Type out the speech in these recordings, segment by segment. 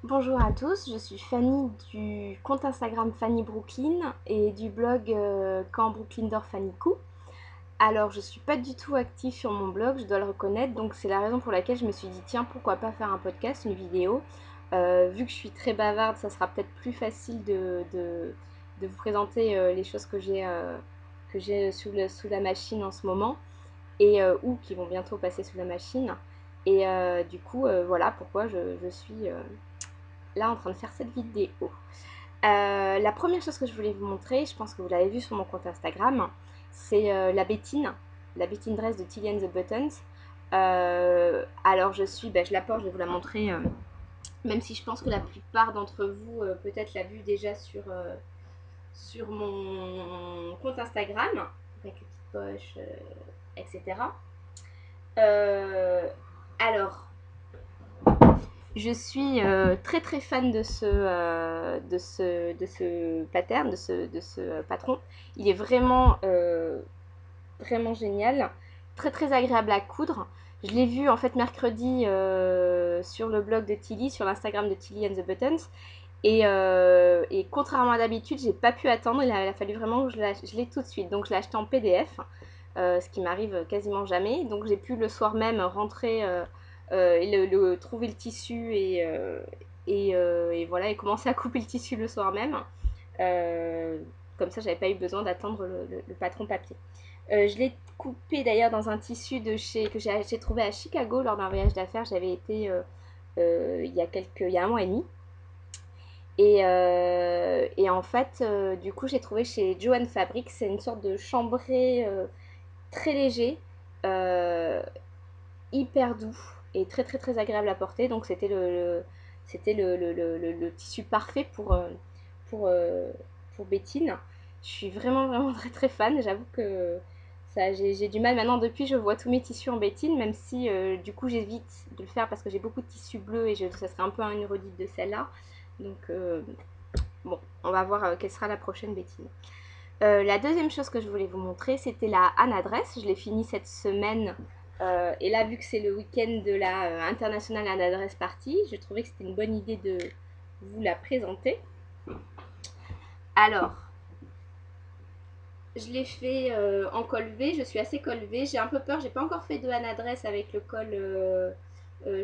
Bonjour à tous, je suis Fanny du compte Instagram Fanny Brooklyn et du blog Quand Brooklyn dort Fanny Coo. Alors je suis pas du tout active sur mon blog, je dois le reconnaître, donc c'est la raison pour laquelle je me suis dit tiens pourquoi pas faire un podcast, une vidéo. Vu que je suis très bavarde, ça sera peut-être plus facile de vous présenter les choses que j'ai sous la machine en ce moment et ou qui vont bientôt passer sous la machine. Et du coup voilà pourquoi je suis là en train de faire cette vidéo. La première chose que je voulais vous montrer, je pense que vous l'avez vu sur mon compte Instagram, c'est la Bettine dress de Tilly and the Buttons. Alors je la porte, je vais vous la montrer, même si je pense que la plupart d'entre vous peut-être l'a vue déjà sur mon compte Instagram, avec les petites poches, etc. Euh, alors, je suis très très fan de ce pattern, de ce patron. Il est vraiment génial, très très agréable à coudre. Je l'ai vu en fait mercredi sur le blog de Tilly, sur l'Instagram de Tilly and the Buttons. Et contrairement à d'habitude, j'ai pas pu attendre. Il a fallu vraiment que je l'ai tout de suite. Donc je l'ai acheté en PDF, ce qui m'arrive quasiment jamais. Donc j'ai pu le soir même rentrer et trouver le tissu et voilà et commencer à couper le tissu le soir même. Euh, Comme ça, j'avais pas eu besoin d'attendre le patron papier. Je l'ai coupé d'ailleurs dans un tissu que j'ai trouvé à Chicago lors d'un voyage d'affaires. J'avais été il y a un mois et demi. Et en fait, du coup, j'ai trouvé chez Joanne Fabric, c'est une sorte de chambré très léger, euh, hyper doux et très très très agréable à porter. Donc c'était le tissu parfait pour, euh, pour Bettine. Je suis vraiment très très fan. J'avoue que j'ai du mal maintenant. Depuis, je vois tous mes tissus en Bettine, même si du coup j'évite de le faire parce que j'ai beaucoup de tissus bleus et ça serait un peu une redite de celle-là. Donc bon, on va voir quelle sera la prochaine Bettine. La deuxième chose que je voulais vous montrer, c'était la Anna Dress. Je l'ai fini cette semaine. Et là, vu que c'est le week-end de la International Anna Dress Party, je trouvais que c'était une bonne idée de vous la présenter. Alors, je l'ai fait en col V. Je suis assez col V. J'ai un peu peur. J'ai pas encore fait de Anna Dress avec le col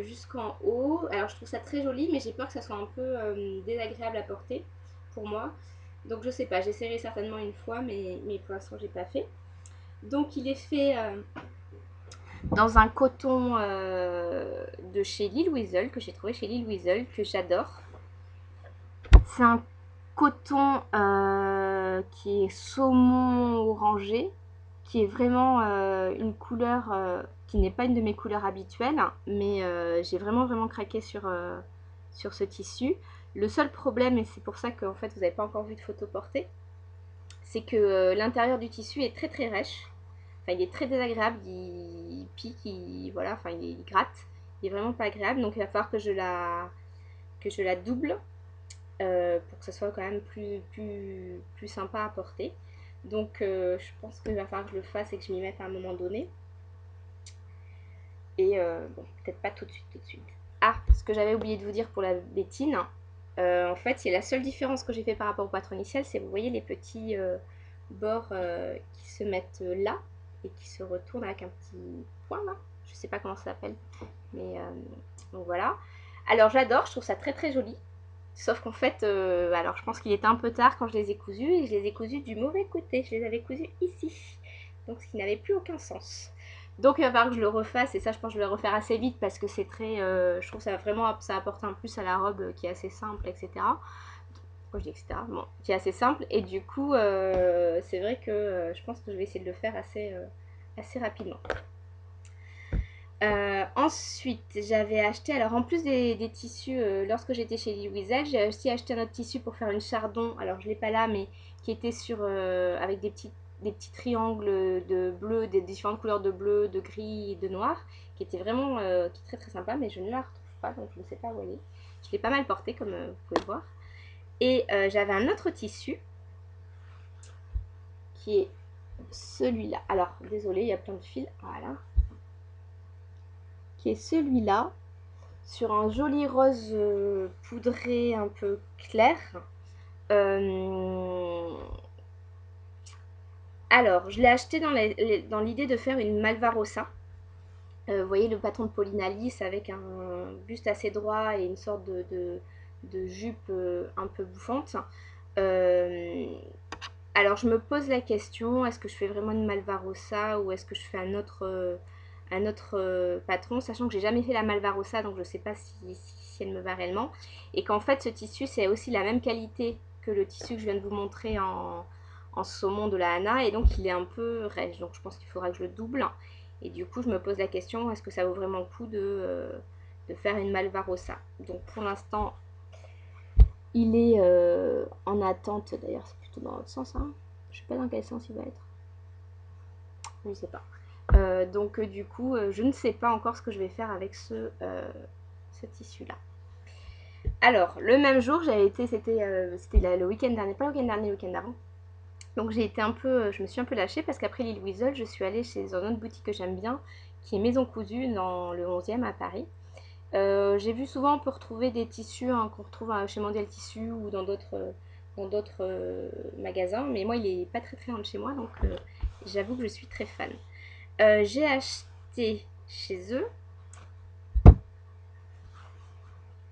jusqu'en haut. Alors, je trouve ça très joli, mais j'ai peur que ça soit un peu désagréable à porter pour moi. Donc, je sais pas. J'essaierai certainement une fois, mais pour l'instant, j'ai pas fait. Donc il est fait dans un coton de chez Lil Weasel, que j'ai trouvé chez Lil Weasel, que j'adore. C'est un coton qui est saumon orangé, qui est vraiment une couleur qui n'est pas une de mes couleurs habituelles, mais j'ai vraiment craqué sur ce tissu. Le seul problème, et c'est pour ça que en fait vous n'avez pas encore vu de photo portée, c'est que l'intérieur du tissu est très très rêche. Enfin, il est très désagréable, il pique, voilà, enfin, il gratte. Il est vraiment pas agréable, donc il va falloir que je la double pour que ce soit quand même plus sympa à porter. Donc je pense qu'il va falloir que je le fasse et que je m'y mette à un moment donné. Et bon, peut-être pas tout de suite, tout de suite. Ah, ce que j'avais oublié de vous dire pour la Bettine, en fait, c'est la seule différence que j'ai fait par rapport au patron initial, c'est vous voyez les petits bords qui se mettent là et qui se retournent avec un petit point là. Je sais pas comment ça s'appelle, mais donc voilà. Alors j'adore, je trouve ça très très joli. Sauf qu'en fait, alors je pense qu'il était un peu tard quand je les ai cousus et je les ai cousus du mauvais côté. Je les avais cousus ici, donc ce qui n'avait plus aucun sens. Donc il va falloir que je le refasse et ça je pense que je vais le refaire assez vite parce que c'est très, je trouve que ça apporte un plus à la robe qui est assez simple, etc. Pourquoi je dis etc. Bon, qui est assez simple et du coup c'est vrai que je pense que je vais essayer de le faire assez rapidement. Ensuite, j'avais acheté, alors en plus des tissus, lorsque j'étais chez Lee Weasel, j'ai aussi acheté un autre tissu pour faire une chardon. Alors je ne l'ai pas là, mais qui était avec des petits triangles de bleu, des différentes couleurs de bleu, de gris et de noir, qui était vraiment qui est très très sympa, mais je ne la retrouve pas, donc je ne sais pas où elle est. Je l'ai pas mal portée, comme vous pouvez le voir. Et j'avais un autre tissu qui est celui-là. Alors, désolé, il y a plein de fils. Voilà. Qui est celui-là. sur un joli rose poudré un peu clair. Alors, je l'ai acheté dans l'idée de faire une Malvarosa. Vous voyez le patron de Pauline Alice avec un buste assez droit et une sorte de jupe un peu bouffante. Alors je me pose la question, est-ce que je fais vraiment une Malvarosa ou est-ce que je fais un autre patron, sachant que j'ai jamais fait la Malvarosa, donc je ne sais pas si elle me va réellement. Et qu'en fait ce tissu c'est aussi la même qualité que le tissu que je viens de vous montrer en saumon de la Hana, et donc il est un peu rêche, donc je pense qu'il faudra que je le double. Et du coup je me pose la question, est-ce que ça vaut vraiment le coup de faire une Malvarosa. Donc pour l'instant il est en attente, d'ailleurs c'est plutôt dans l'autre sens, hein. Je sais pas dans quel sens il va être. Je ne sais pas. Donc du coup, je ne sais pas encore ce que je vais faire avec ce tissu-là. Alors, le même jour, j'avais été, c'était le week-end dernier, pas le week-end dernier, le week-end d'avant. Donc j'ai été un peu, je me suis un peu lâchée parce qu'après Lille Weasel, je suis allée chez une autre boutique que j'aime bien, qui est Maison Cousue dans le 11e à Paris. J'ai vu souvent on peut retrouver des tissus hein, qu'on retrouve chez Mondial Tissu ou dans d'autres magasins, mais moi il est pas très loin de chez moi, donc j'avoue que je suis très fan. J'ai acheté chez eux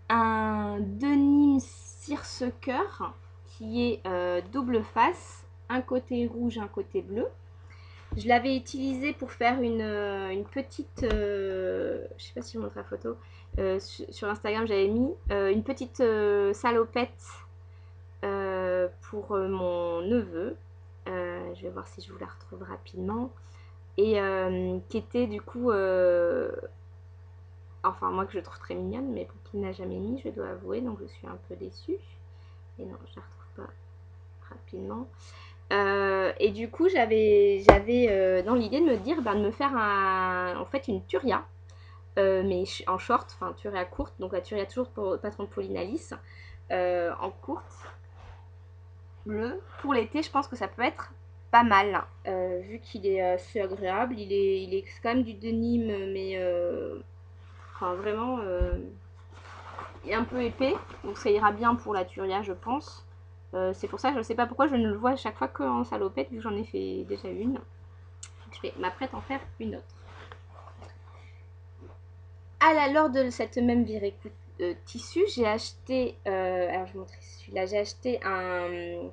un denim seersucker qui est double face, un côté rouge, un côté bleu. Je l'avais utilisé pour faire une petite, je sais pas si je vous montre la photo, sur Instagram j'avais mis une petite salopette pour mon neveu. Je vais voir si je vous la retrouve rapidement. Et qui était du coup, enfin moi que je trouve très mignonne, mais pour qui n'a jamais mis, je dois avouer, donc je suis un peu déçue. Et non, je la retrouve pas rapidement. Et du coup, j'avais dans l'idée de me dire de me faire en fait une turia, mais en short, enfin turia courte, donc la turia toujours pour patron de Pauline Alice, en courte, bleu. Pour l'été, je pense que ça peut être pas mal, vu qu'il est assez agréable. Il est quand même du denim, mais enfin vraiment, il est un peu épais, donc ça ira bien pour la turia, je pense. C'est pour ça que je ne sais pas pourquoi je ne le vois à chaque fois qu'en salopette, vu que j'en ai fait déjà une. Je m'apprête à en faire une autre. Lors de cette même virée tissu, j'ai acheté, alors je vais montrer celui-là, j'ai acheté un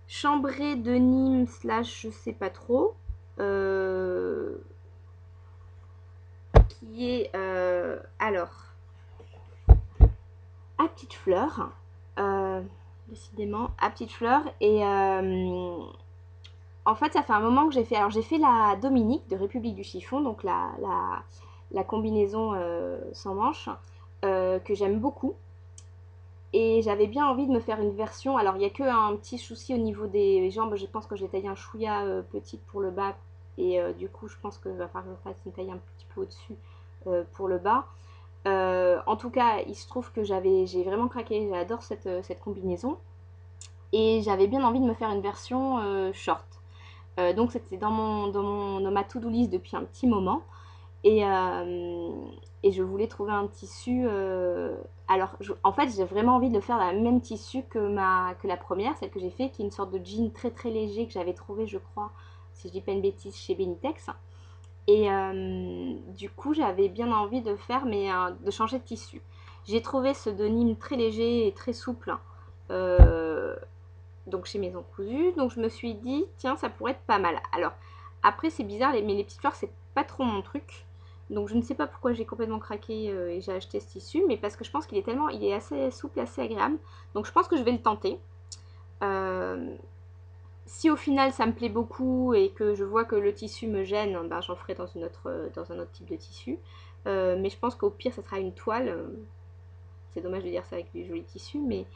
chambré de Nîmes slash je sais pas trop, qui est alors à petites fleurs, décidément à petites fleurs, et en fait ça fait un moment que j'ai fait, alors j'ai fait la Dominique de République du Chiffon, donc la combinaison sans manches, que j'aime beaucoup. Et j'avais bien envie de me faire une version. Alors, il n'y a qu'un petit souci au niveau des jambes. Je pense que j'ai taillé un chouïa petite pour le bas. Et du coup, je pense que va falloir que je fasse une taille un petit peu au-dessus pour le bas. En tout cas, il se trouve que j'ai vraiment craqué. J'adore cette combinaison. Et j'avais bien envie de me faire une version short. Donc, c'était dans ma to-do list depuis un petit moment. Et, et je voulais trouver un tissu. Alors, en fait, j'ai vraiment envie de le faire dans le même tissu que la première, celle que j'ai fait, qui est une sorte de jean très très léger que j'avais trouvé, je crois, si je dis pas une bêtise, chez Benitex. Et du coup, j'avais bien envie de faire, mais de changer de tissu. J'ai trouvé ce denim très léger et très souple, donc chez Maison Cousue. Donc, je me suis dit, tiens, ça pourrait être pas mal. Alors, après, c'est bizarre, mais les petites fleurs, c'est pas trop mon truc. Donc je ne sais pas pourquoi j'ai complètement craqué et j'ai acheté ce tissu, mais parce que je pense qu'il est assez souple, assez agréable. Donc je pense que je vais le tenter. Si au final ça me plaît beaucoup et que je vois que le tissu me gêne, ben, j'en ferai dans un autre type de tissu. Mais je pense qu'au pire ça sera une toile. C'est dommage de dire ça avec du joli tissu, mais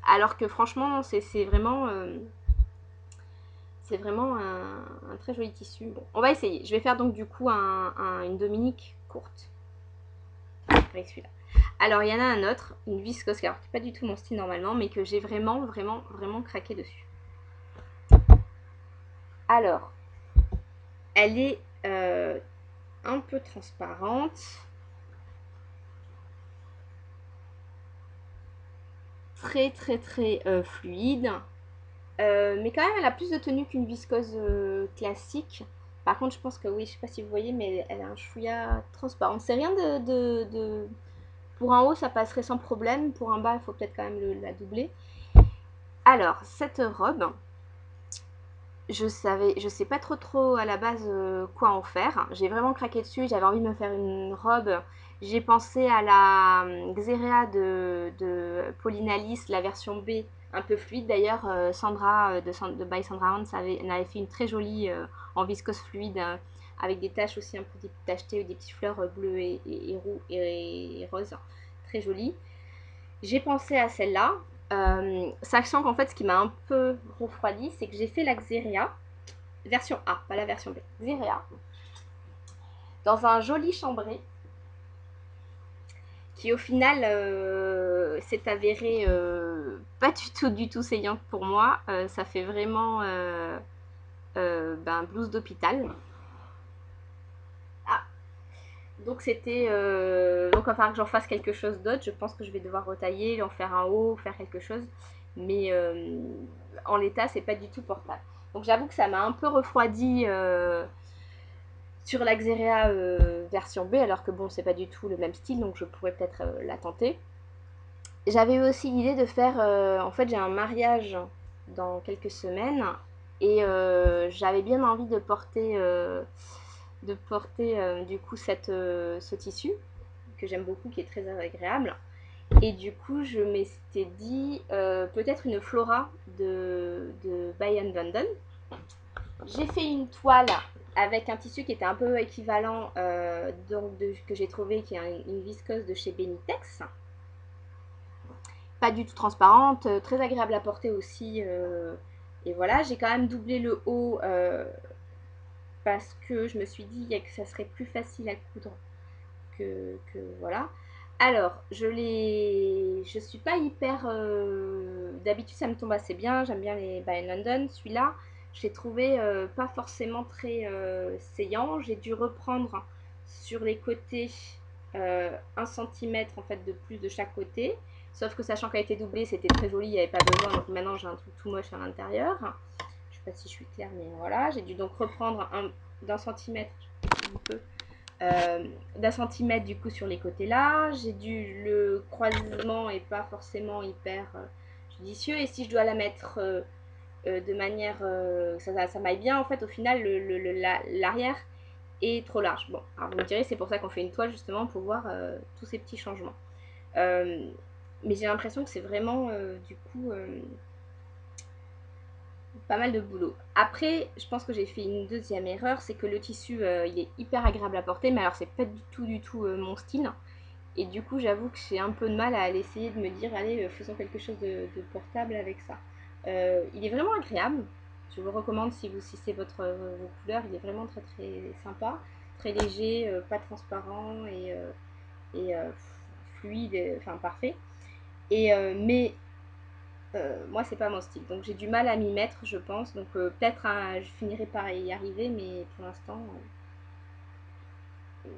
alors que franchement c'est vraiment un très joli tissu. Bon, on va essayer. Je vais faire donc du coup une Dominique courte avec celui-là. Alors il y en a un autre, une viscose, alors qui n'est pas du tout mon style normalement, mais que j'ai vraiment craqué dessus. Alors, elle est un peu transparente. très fluide. Mais quand même elle a plus de tenue qu'une viscose classique. Par contre je pense que oui, je sais pas si vous voyez, mais elle a un chouïa transparent. C'est rien de... Pour un haut ça passerait sans problème, pour un bas il faut peut-être quand même la doubler. Alors cette robe, je sais pas trop à la base quoi en faire. J'ai vraiment craqué dessus, j'avais envie de me faire une robe. J'ai pensé à la Xérea de Pauline Alice, la version B, un peu fluide. D'ailleurs, Sandra de By Sandra Hans avait fait une très jolie en viscose fluide avec des taches aussi, un peu des tachetées ou des petites fleurs bleues et roses. Très jolie. J'ai pensé à celle-là, sachant qu'en fait, ce qui m'a un peu refroidi, c'est que j'ai fait la Xérea, version A, pas la version B. Xérea, dans un joli chambré, qui au final s'est avéré pas du tout saillante pour moi. Ça fait vraiment blouse d'hôpital. Ah, donc c'était donc il va falloir que j'en fasse quelque chose d'autre. Je pense que je vais devoir retailler, en faire un haut, faire quelque chose. Mais en l'état, c'est pas du tout portable. Donc j'avoue que ça m'a un peu refroidi sur la Xérea version B, alors que bon, c'est pas du tout le même style, donc je pourrais peut-être la tenter. J'avais eu aussi l'idée de faire, en fait j'ai un mariage dans quelques semaines et j'avais bien envie de porter du coup ce tissu que j'aime beaucoup, qui est très agréable. Et du coup je m'étais dit peut-être une Flora de By London. J'ai fait une toile avec un tissu qui était un peu équivalent que j'ai trouvé, qui est une viscose de chez Benitex. Pas du tout transparente, très agréable à porter aussi. Et voilà, j'ai quand même doublé le haut parce que je me suis dit que ça serait plus facile à coudre que voilà. Alors, je suis pas hyper... d'habitude, ça me tombe assez bien. J'aime bien les By London. Celui-là, je l'ai trouvé pas forcément très saillant. J'ai dû reprendre sur les côtés 1 cm en fait de plus de chaque côté. Sauf que sachant qu'elle a été doublée, c'était très joli, il n'y avait pas besoin. Donc maintenant, j'ai un truc tout moche à l'intérieur. Je sais pas si je suis claire, mais voilà. J'ai dû donc reprendre d'un centimètre, un peu, d'un centimètre du coup sur les côtés là. J'ai dû, le croisement est pas forcément hyper judicieux, et si je dois la mettre de manière ça m'aille bien, en fait au final l'arrière est trop large. Bon, alors vous me direz, c'est pour ça qu'on fait une toile, justement pour voir tous ces petits changements. Mais j'ai l'impression que c'est vraiment du coup pas mal de boulot. Après, je pense que j'ai fait une deuxième erreur, c'est que le tissu il est hyper agréable à porter, mais alors c'est pas du tout mon style. Et du coup, j'avoue que j'ai un peu de mal à essayer de me dire, allez, faisons quelque chose de portable avec ça. Il est vraiment agréable. Je vous recommande si c'est vos couleurs. Il est vraiment très sympa, très léger, pas transparent et fluide, enfin parfait. Mais moi, c'est pas mon style. Donc j'ai du mal à m'y mettre, je pense. Donc peut-être je finirai par y arriver, mais pour l'instant,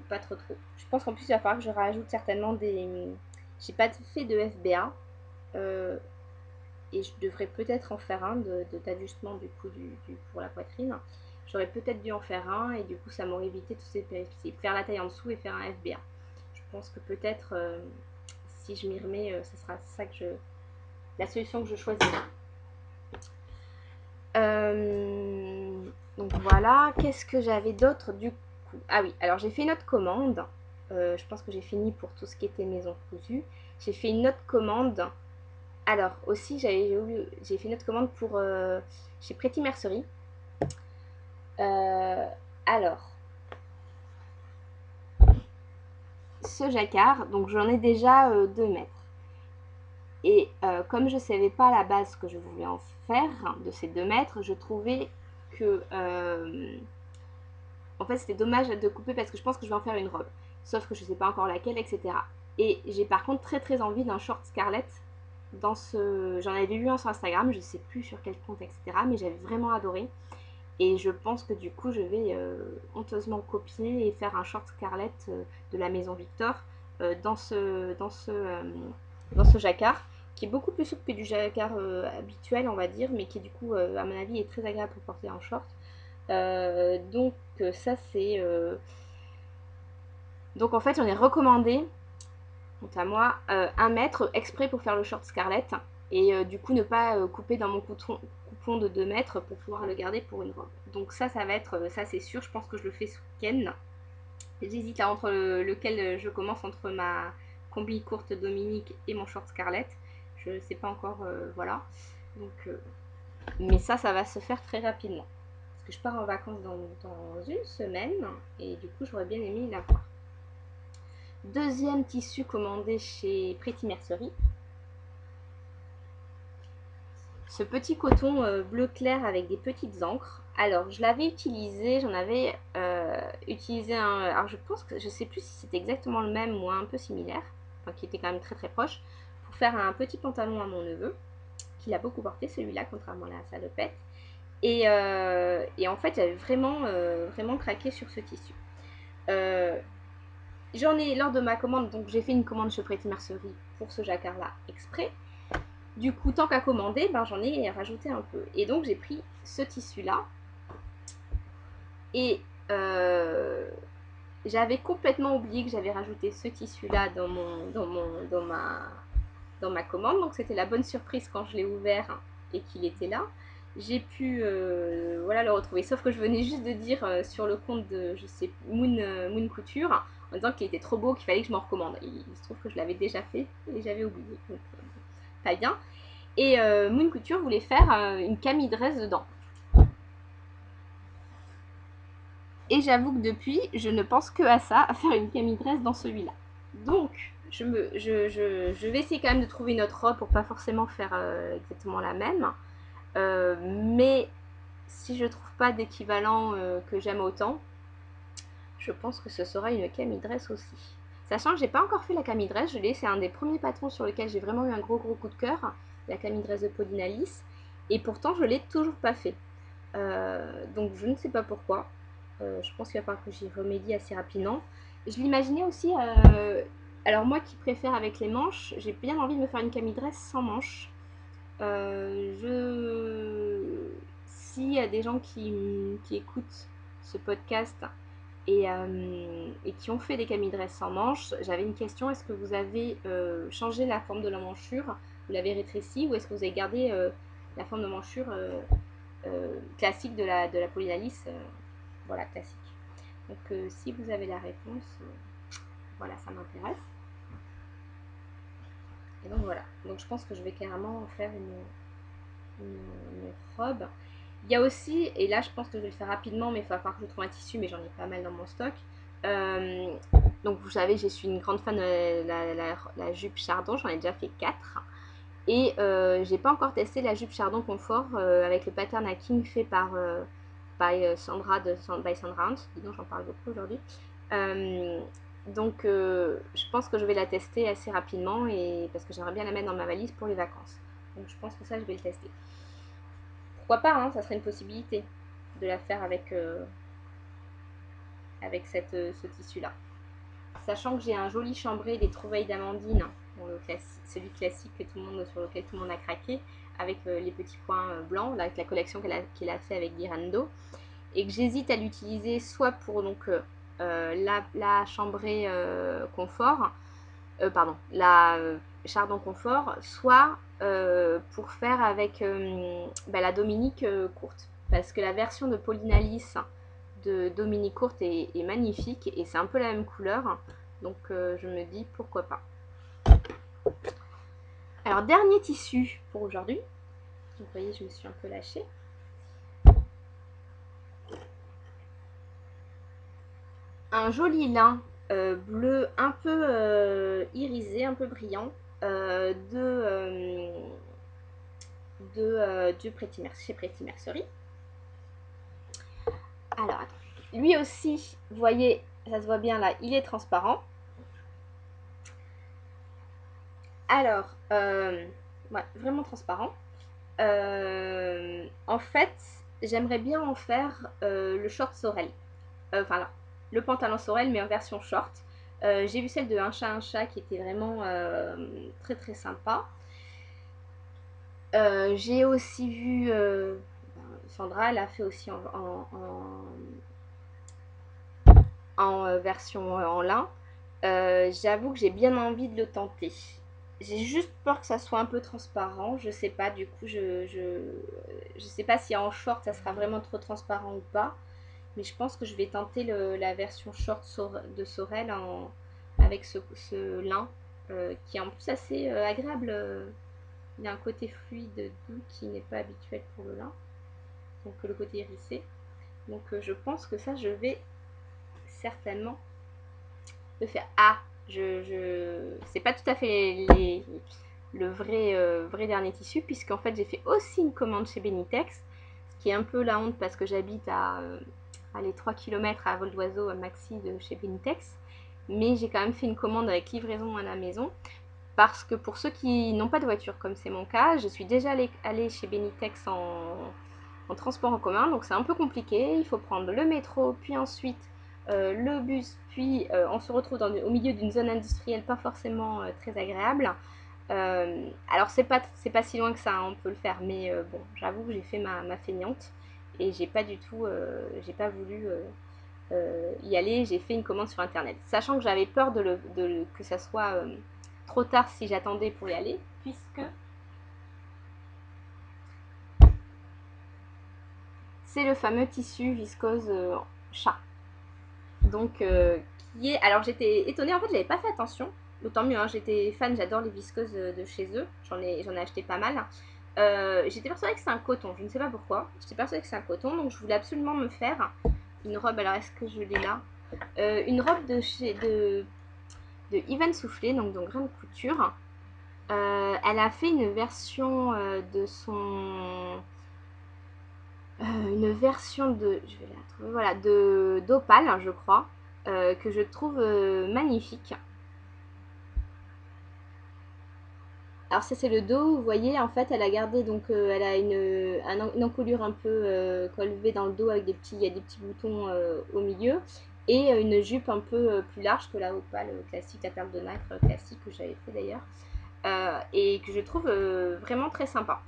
pas trop. Je pense qu'en plus, il va falloir que je rajoute certainement des... J'ai pas fait de FBA. Et je devrais peut-être en faire un d'ajustement du coup pour la poitrine. J'aurais peut-être dû en faire un, et du coup ça m'aurait évité tous ces péripéties. Faire la taille en dessous et faire un FBA. Je pense que peut-être si je m'y remets, ce sera ça la solution que je choisirai. Donc voilà, qu'est-ce que j'avais d'autre du coup? Ah oui, alors j'ai fait une autre commande. Je pense que j'ai fini pour tout ce qui était maison cousue. J'ai fait une autre commande. Alors aussi, j'ai fait une autre commande pour chez Pretty Mercery. Alors, ce jacquard, donc j'en ai déjà 2 mètres. Et comme je ne savais pas à la base ce que je voulais en faire de ces 2 mètres, je trouvais que en fait c'était dommage de couper, parce que je pense que je vais en faire une robe. Sauf que je ne sais pas encore laquelle, etc. Et j'ai par contre très envie d'un short Scarlett. J'en avais vu un sur Instagram, je ne sais plus sur quel compte, etc. Mais j'avais vraiment adoré. Et je pense que du coup je vais honteusement copier et faire un short Scarlett de la maison Victor dans ce jacquard. qui est beaucoup plus souple que du jacquard habituel, on va dire, mais qui du coup, à mon avis, est très agréable pour porter en short. Donc ça c'est... Donc en fait, j'en ai recommandé, quant à moi, 1 mètre exprès pour faire le short Scarlett. Et du coup, ne pas couper dans mon coupon de 2 mètres pour pouvoir le garder pour une robe. Donc ça va être, ça c'est sûr, je pense que je le fais ce week-end. J'hésite là entre lequel je commence, entre ma combi courte Dominique et mon short Scarlett. Je ne sais pas encore, voilà. Donc, mais ça va se faire très rapidement. Parce que je pars en vacances dans une semaine et du coup, j'aurais bien aimé l'avoir. Deuxième tissu commandé chez Pretty Mercerie. Ce petit coton bleu clair avec des petites encres. Alors, je l'avais utilisé, j'en avais utilisé un... Alors, je pense que, je sais plus si c'était exactement le même ou un peu similaire, enfin, qui était quand même très très proche, pour faire un petit pantalon à mon neveu, qu'il a beaucoup porté, celui-là, contrairement à la salopette. Et en fait, j'avais vraiment craqué sur ce tissu. J'en ai, lors de ma commande, donc j'ai fait une commande chez Pretty Mercerie pour ce jacquard-là exprès. Du coup, tant qu'à commander, ben, j'en ai rajouté un peu. Et donc, j'ai pris ce tissu-là. Et j'avais complètement oublié que j'avais rajouté ce tissu-là dans ma commande. Donc, c'était la bonne surprise quand je l'ai ouvert et qu'il était là. J'ai pu voilà, le retrouver. Sauf que je venais juste de dire sur le compte de, je sais, Moon Couture, en disant qu'il était trop beau, qu'il fallait que je m'en recommande. Et il se trouve que je l'avais déjà fait et j'avais oublié. Donc, pas bien. Et Moon Couture voulait faire une camille dress dedans. Et j'avoue que depuis, je ne pense que à ça, à faire une camille dress dans celui-là. Donc, je vais essayer quand même de trouver une autre robe pour pas forcément faire exactement la même. Mais si je trouve pas d'équivalent que j'aime autant, je pense que ce sera une camille dress aussi. Sachant que j'ai pas encore fait la camille dress, c'est un des premiers patrons sur lequel j'ai vraiment eu un gros coup de cœur, la camille dress de Pauline Alice, et pourtant je l'ai toujours pas fait. Donc je ne sais pas pourquoi. Je pense qu'il va falloir que j'y remédie assez rapidement. Je l'imaginais aussi, alors moi qui préfère avec les manches, j'ai bien envie de me faire une camille dress sans manches. S'il y a des gens qui écoutent ce podcast et qui ont fait des camille dress sans manches, j'avais une question: est-ce que vous avez changé la forme de la manchure, vous l'avez rétrécie, ou est-ce que vous avez gardé la forme de manchure classique de la Pauline Alice, voilà, classique. Donc si vous avez la réponse, voilà, ça m'intéresse. Et donc voilà, donc je pense que je vais carrément faire une robe. Il y a aussi, et là je pense que je vais le faire rapidement, mais il va falloir que je trouve un tissu, mais j'en ai pas mal dans mon stock. Donc vous savez, je suis une grande fan de la jupe Chardon, j'en ai déjà fait 4. Et j'ai pas encore testé la jupe Chardon Confort avec le pattern hacking fait par Sandra de by Sandra Hunt. Dis donc, j'en parle beaucoup aujourd'hui. Donc je pense que je vais la tester assez rapidement, et parce que j'aimerais bien la mettre dans ma valise pour les vacances. Donc je pense que ça, je vais le tester. Pourquoi pas, hein, ça serait une possibilité de la faire avec ce tissu-là. Sachant que j'ai un joli chambré des trouvailles d'Amandine, celui classique sur lequel tout le monde a craqué, avec les petits points blancs, avec la collection qu'elle a fait avec Guirando, et que j'hésite à l'utiliser soit pour donc la chambrée confort, la Chardon confort, soit pour faire avec la Dominique courte, parce que la version de Pauline Alice de Dominique courte est magnifique, et c'est un peu la même couleur, donc je me dis pourquoi pas. Alors, dernier tissu pour aujourd'hui. Vous voyez, je me suis un peu lâchée. Un joli lin bleu un peu irisé, un peu brillant, chez Pretty Mercerie. Alors, attends. Lui aussi, vous voyez, ça se voit bien là, il est transparent. Alors, ouais, vraiment transparent. En fait, j'aimerais bien en faire le short Sorel. Enfin, là, le pantalon Sorel, mais en version short. J'ai vu celle de Un chat qui était vraiment très très sympa. J'ai aussi vu Sandra, elle a fait aussi en version en lin. J'avoue que j'ai bien envie de le tenter. J'ai juste peur que ça soit un peu transparent. Je sais pas, du coup, je sais pas si en short ça sera vraiment trop transparent ou pas. Mais je pense que je vais tenter la version short de Sorel avec ce lin qui est en plus assez agréable. Il a un côté fluide doux qui n'est pas habituel pour le lin. Donc le côté hérissé. Donc je pense que ça, je vais certainement le faire. Ah, c'est pas tout à fait le vrai dernier tissu, puisqu'en fait j'ai fait aussi une commande chez Benitex, ce qui est un peu la honte parce que j'habite à les 3 km à vol d'oiseau maxi de chez Benitex, mais j'ai quand même fait une commande avec livraison à la maison, parce que pour ceux qui n'ont pas de voiture comme c'est mon cas, je suis déjà allée chez Benitex en transport en commun, donc c'est un peu compliqué. Il faut prendre le métro, puis ensuite le bus, puis on se retrouve au milieu d'une zone industrielle pas forcément très agréable. Alors c'est pas si loin que ça, hein, on peut le faire, mais bon, j'avoue que j'ai fait ma feignante et j'ai pas du tout, j'ai pas voulu y aller. J'ai fait une commande sur internet, sachant que j'avais peur que ça soit trop tard si j'attendais pour y aller, puisque c'est le fameux tissu viscose chat. Donc, qui est. Alors, j'étais étonnée, en fait, j'avais pas fait attention. Autant mieux, hein, j'étais fan, j'adore les viscoses de chez eux. J'en ai acheté pas mal. J'étais persuadée que c'est un coton, je ne sais pas pourquoi. J'étais persuadée que c'est un coton, donc je voulais absolument me faire une robe. Alors, est-ce que je l'ai là? Une robe de Yvan Soufflé, donc de Grande Couture. Elle a fait une version de son. Une version je vais la trouver, voilà, d'Opale, je crois, que je trouve magnifique. Alors ça c'est le dos, vous voyez, en fait elle a gardé, donc elle a une encolure un peu colevée dans le dos avec il y a des petits boutons au milieu, et une jupe un peu plus large que la Opale classique, la perle de nacre classique que j'avais fait d'ailleurs, et que je trouve vraiment très sympa.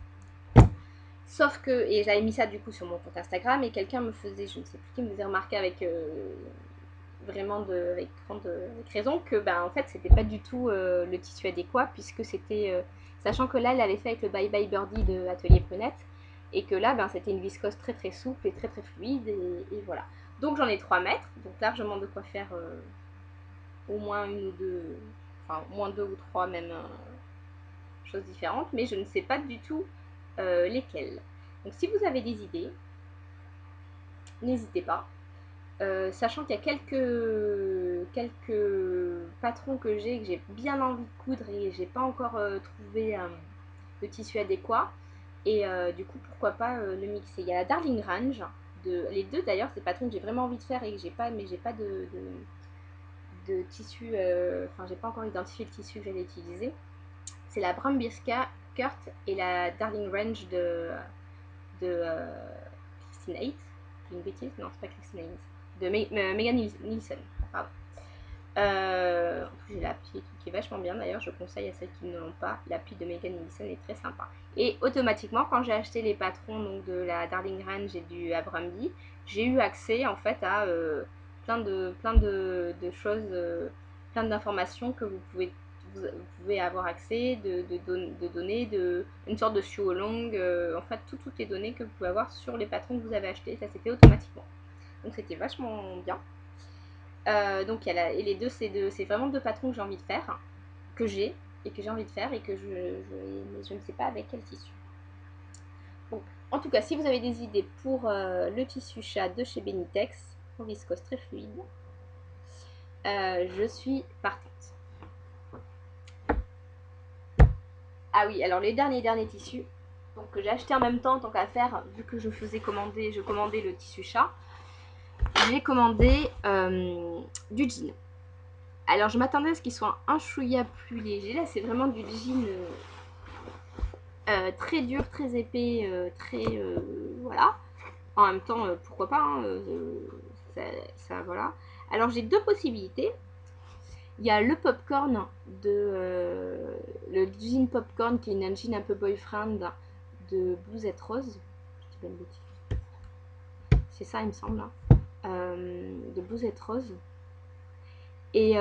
Sauf que, et j'avais mis ça du coup sur mon compte Instagram, et quelqu'un me faisait, je ne sais plus qui me faisait remarquer avec vraiment avec raison, que ben en fait c'était pas du tout le tissu adéquat, puisque c'était, sachant que là elle avait fait avec le Bye Bye Birdie de Atelier Prunette, et que là ben c'était une viscose très très souple et très très fluide, et voilà. Donc j'en ai 3 mètres, donc largement de quoi faire au moins une ou deux, enfin au moins 2 ou 3 même choses différentes, mais je ne sais pas du tout lesquelles. Donc si vous avez des idées, n'hésitez pas. Sachant qu'il y a quelques patrons que j'ai bien envie de coudre, et j'ai pas encore trouvé le tissu adéquat, et du coup pourquoi pas le mixer. Il y a la Darling Range, les deux d'ailleurs, c'est des patrons que j'ai vraiment envie de faire et que j'ai pas, mais j'ai pas de tissu, enfin j'ai pas encore identifié le tissu que j'allais utiliser. C'est la Brambirska Kurt et la Darling Range de Christine Haight. Une bêtise, non c'est pas Christine Haight, de Megan Nielsen, pardon. J'ai l'appli qui est vachement bien d'ailleurs, je conseille à celles qui ne l'ont pas. L'appli de Megan Nielsen est très sympa. Et automatiquement, quand j'ai acheté les patrons donc, de la Darling Range et du Abramby, j'ai eu accès en fait à plein de choses, plein d'informations que vous pouvez avoir accès, de données, une sorte de suo long, en fait toutes les données que vous pouvez avoir sur les patrons que vous avez achetés, ça c'était automatiquement. Donc c'était vachement bien. Donc et les deux, c'est vraiment deux patrons que j'ai envie de faire, que j'ai et que j'ai envie de faire, et que je ne sais pas avec quel tissu. Donc en tout cas, si vous avez des idées pour le tissu chat de chez Benitex, en viscose très fluide, je suis partante. Ah oui, alors les derniers tissus, donc que j'ai acheté en même temps, tant qu'à faire, vu que je commandais le tissu chat, j'ai commandé du jean. Alors je m'attendais à ce qu'il soit un chouïa plus léger. Là c'est vraiment du jean très dur, très épais, très voilà. En même temps, pourquoi pas, hein, ça voilà. Alors j'ai deux possibilités. Il y a le popcorn le jean popcorn qui est une jean un peu boyfriend de Bluesette Rose. Je dis pas une bêtise. C'est ça, il me semble. Hein. De Bluesette Rose. Et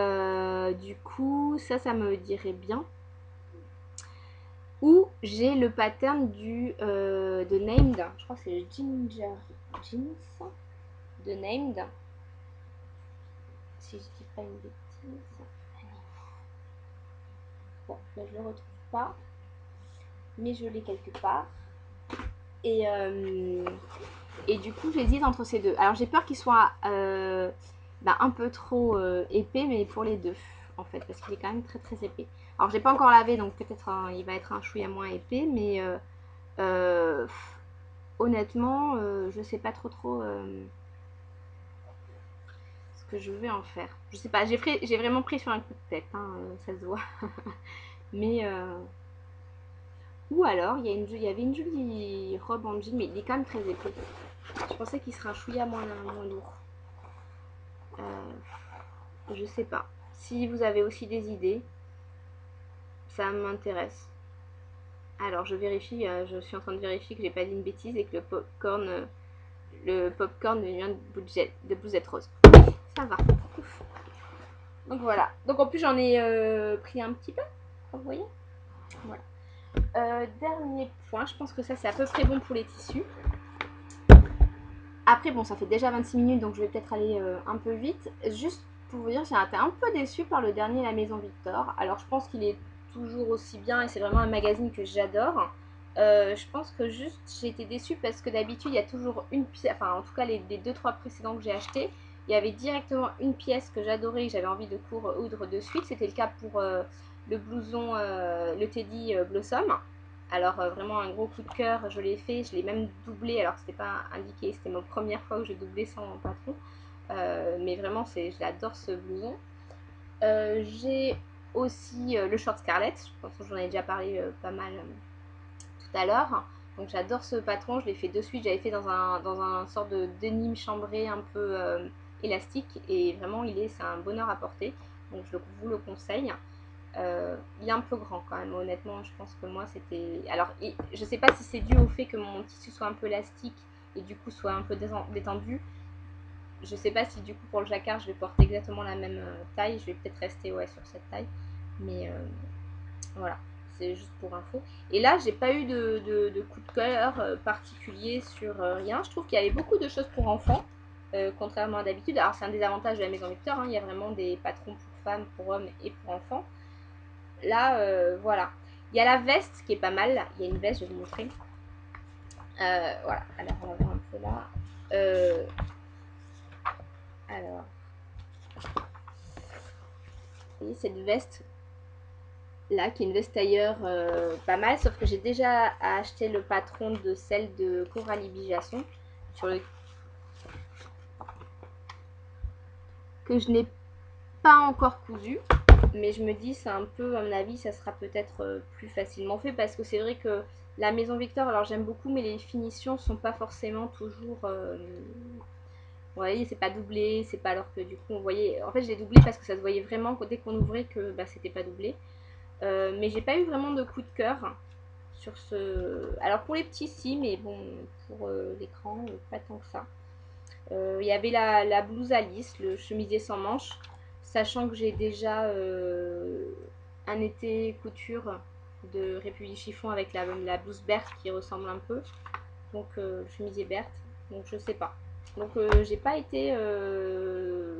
du coup, ça me dirait bien. Ou j'ai le pattern de Named. Je crois que c'est le Ginger Jeans de Named. Si je dis pas une bêtise. Bon, ben je le retrouve pas. Mais je l'ai quelque part. Et du coup, j'hésite entre ces deux. Alors, j'ai peur qu'il soit un peu trop épais, mais pour les deux, en fait, parce qu'il est quand même très très épais. Alors, j'ai pas encore lavé, donc peut-être il va être un chouïa moins épais, mais honnêtement, je sais pas trop ce que je vais en faire. Je sais pas, j'ai vraiment pris sur un coup de tête, hein, ça se voit. Mais ou alors, il y avait une jolie robe en jean, mais il est quand même très épais. Je pensais qu'il serait un chouïa moins lourd. Je sais pas. Si vous avez aussi des idées, ça m'intéresse. Alors, je vérifie, je suis en train de vérifier que j'ai pas dit une bêtise et que le popcorn vient de Bluesette Rose. Ça va. Ouf. Donc voilà. Donc en plus, j'en ai pris un petit peu. Vous voyez. Voilà. Dernier point, je pense que ça c'est à peu près bon pour les tissus. Après bon, ça fait déjà 26 minutes donc je vais peut-être aller un peu vite. Juste pour vous dire, j'ai été un peu déçue par le dernier La Maison Victor. Alors je pense qu'il est toujours aussi bien et c'est vraiment un magazine que j'adore. Je pense que juste j'ai été déçue parce que d'habitude il y a toujours une pièce, enfin en tout cas les 2-3 précédents que j'ai achetés, il y avait directement une pièce que j'adorais et que j'avais envie de coudre de suite. C'était le cas pour le blouson, le Teddy Blossom. Alors vraiment un gros coup de cœur, je l'ai fait, je l'ai même doublé, alors c'était pas indiqué, c'était ma première fois que je doublais sans patron. Mais vraiment j'adore ce blouson. J'ai aussi le short Scarlett, je pense que j'en ai déjà parlé pas mal tout à l'heure. Donc j'adore ce patron, je l'ai fait de suite, j'avais fait dans un sort de denim chambré un peu élastique et vraiment c'est un bonheur à porter, donc je vous le conseille. Il est un peu grand quand même, honnêtement, je pense que moi c'était... Alors je sais pas si c'est dû au fait que mon tissu soit un peu élastique et du coup soit un peu détendu. Je sais pas si du coup pour le jacquard je vais porter exactement la même taille, je vais peut-être rester sur cette taille, mais voilà, c'est juste pour info. Et là j'ai pas eu de coup de cœur particulier sur rien. Je trouve qu'il y avait beaucoup de choses pour enfants, contrairement à d'habitude. Alors c'est un des avantages de la Maison Victor, hein. Il y a vraiment des patrons pour femmes, pour hommes et pour enfants. Là voilà, il y a la veste qui est pas mal. Il y a une veste, je vais vous montrer. Voilà, alors on va voir un peu là. Alors, vous voyez cette veste là, qui est une veste tailleur pas mal, sauf que j'ai déjà acheté le patron de celle de Coralie Bigasson que je n'ai pas encore cousu, mais je me dis c'est un peu, à mon avis, ça sera peut-être plus facilement fait parce que c'est vrai que la Maison Victor, alors j'aime beaucoup, mais les finitions sont pas forcément toujours... vous voyez, c'est pas doublé, c'est pas alors que du coup on voyait... En fait, je l'ai doublé parce que ça se voyait vraiment dès qu'on ouvrait que c'était pas doublé. Mais j'ai pas eu vraiment de coup de cœur sur ce... Alors pour les petits si, mais bon, pour l'écran, pas tant que ça. Il y avait la blouse Alice, le chemisier sans manches, sachant que j'ai déjà un été couture de République Chiffon avec la blouse Berthe qui ressemble un peu, donc le chemisier Berthe, donc je sais pas. Donc j'ai pas été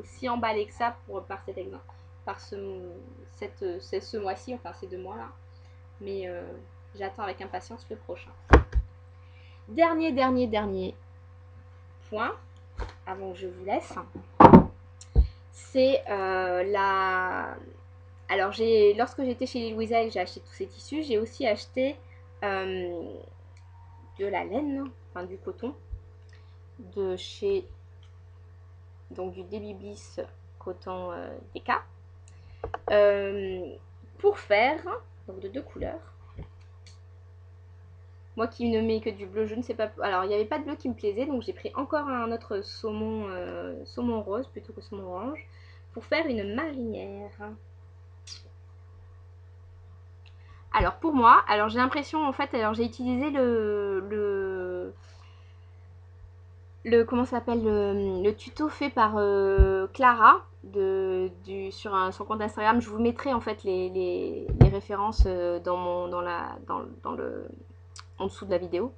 si emballée que ça par cet exemple, par ce mois-ci, enfin ces 2 mois-là. Mais j'attends avec impatience le prochain. Dernier point, avant que je vous laisse, c'est Alors lorsque j'étais chez Louisa et que j'ai acheté tous ces tissus, j'ai aussi acheté de la laine, enfin du coton, de chez du Baby Bliss coton DK, pour faire, donc de 2 couleurs. Moi qui ne mets que du bleu, je ne sais pas. Alors il n'y avait pas de bleu qui me plaisait, donc j'ai pris encore un autre saumon, saumon rose plutôt que saumon orange, pour faire une marinière. Alors pour moi, alors j'ai l'impression en fait, alors j'ai utilisé comment ça s'appelle le tuto fait par Clara sur son compte Instagram. Je vous mettrai en fait les références en dessous de la vidéo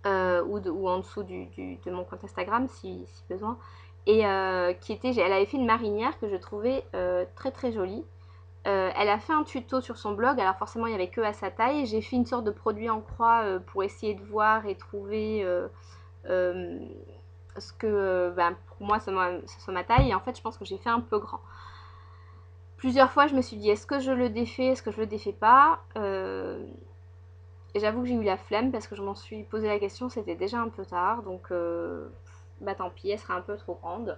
ou en dessous de mon compte Instagram si besoin. Et elle avait fait une marinière que je trouvais très très jolie. Elle a fait un tuto sur son blog, alors forcément il n'y avait que à sa taille. J'ai fait une sorte de produit en croix pour essayer de voir et trouver euh, ce que pour moi ça soit ma taille. Et en fait je pense que j'ai fait un peu grand. Plusieurs fois je me suis dit est-ce que je le défais, est-ce que je le défais pas. Et j'avoue que j'ai eu la flemme parce que je m'en suis posé la question, c'était déjà un peu tard. Donc tant pis, elle sera un peu trop grande.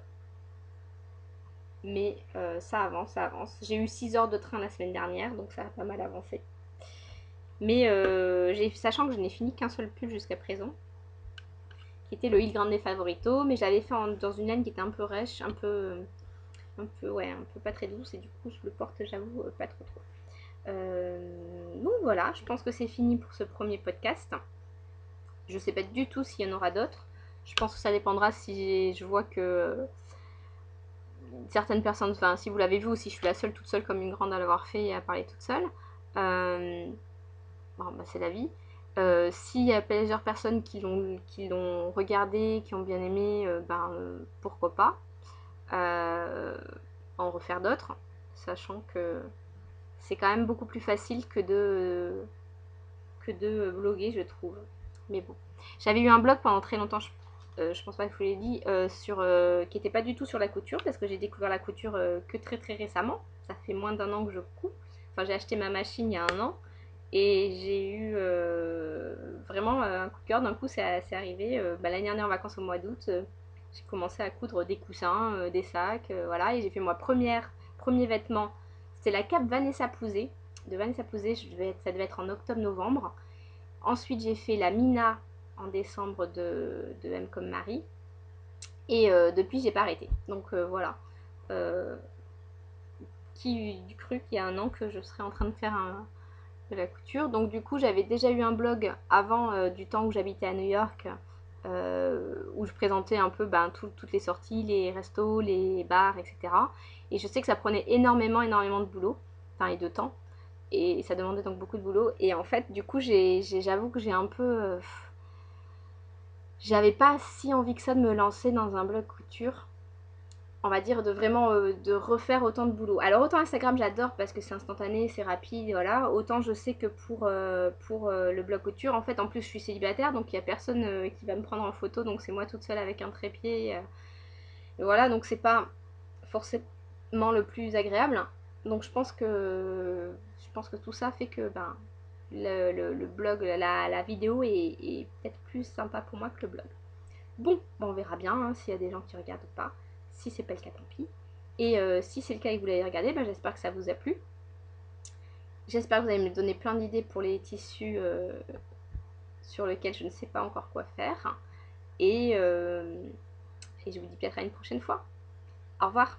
Mais ça avance, ça avance. J'ai eu 6 heures de train la semaine dernière, donc ça a pas mal avancé. Mais sachant que je n'ai fini qu'un seul pull jusqu'à présent, qui était le Il Grande Favorito, mais j'avais fait dans une laine qui était un peu rêche, ouais, un peu pas très douce, et du coup je le porte, j'avoue, pas trop trop. Donc voilà, je pense que c'est fini pour ce premier podcast. Je sais pas du tout s'il y en aura d'autres. Je pense que ça dépendra si je vois que certaines personnes, enfin si vous l'avez vu ou si je suis la seule toute seule comme une grande à l'avoir fait et à parler toute seule. Bon, c'est la vie. S'il y a plusieurs personnes qui l'ont regardé, qui ont bien aimé, pourquoi pas en refaire d'autres, sachant que c'est quand même beaucoup plus facile que de bloguer, je trouve. Mais bon, j'avais eu un blog pendant très longtemps, je pense pas que je vous l'ai dit, qui n'était pas du tout sur la couture, parce que j'ai découvert la couture que très très récemment. Ça fait moins d'un an que je couds. Enfin, j'ai acheté ma machine il y a un an. Et j'ai eu vraiment un coup de cœur. D'un coup, c'est arrivé. L'année dernière, en vacances au mois d'août, j'ai commencé à coudre des coussins, des sacs, voilà. Et j'ai fait premier vêtement. C'était la cape Vanessa Pouzé. De Vanessa Pouzé, ça devait être en octobre-novembre. Ensuite, j'ai fait la Mina en décembre de M comme Marie. Et depuis, j'ai pas arrêté. Donc voilà. Qui eût cru qu'il y a un an que je serais en train de faire de la couture. Donc du coup, j'avais déjà eu un blog avant du temps où j'habitais à New York, où je présentais un peu toutes les sorties, les restos, les bars, etc. Et je sais que ça prenait énormément de boulot, enfin et de temps. Et ça demandait donc beaucoup de boulot. Et en fait, du coup, j'avoue que j'ai un peu... j'avais pas si envie que ça de me lancer dans un blog couture, on va dire, de vraiment de refaire autant de boulot. Alors autant Instagram j'adore parce que c'est instantané, c'est rapide, voilà. Autant je sais que pour le blog couture, en fait en plus je suis célibataire, donc il n'y a personne qui va me prendre en photo, donc c'est moi toute seule avec un trépied. Et voilà, donc c'est pas forcément le plus agréable. Donc je pense que tout ça fait que le blog, la vidéo est peut-être plus sympa pour moi que le blog. Bon, on verra bien hein, s'il y a des gens qui regardent ou pas. Si c'est pas le cas, tant pis. Et si c'est le cas et que vous l'avez regardé, j'espère que ça vous a plu. J'espère que vous allez me donner plein d'idées pour les tissus sur lesquels je ne sais pas encore quoi faire. Et je vous dis peut-être à une prochaine fois. Au revoir.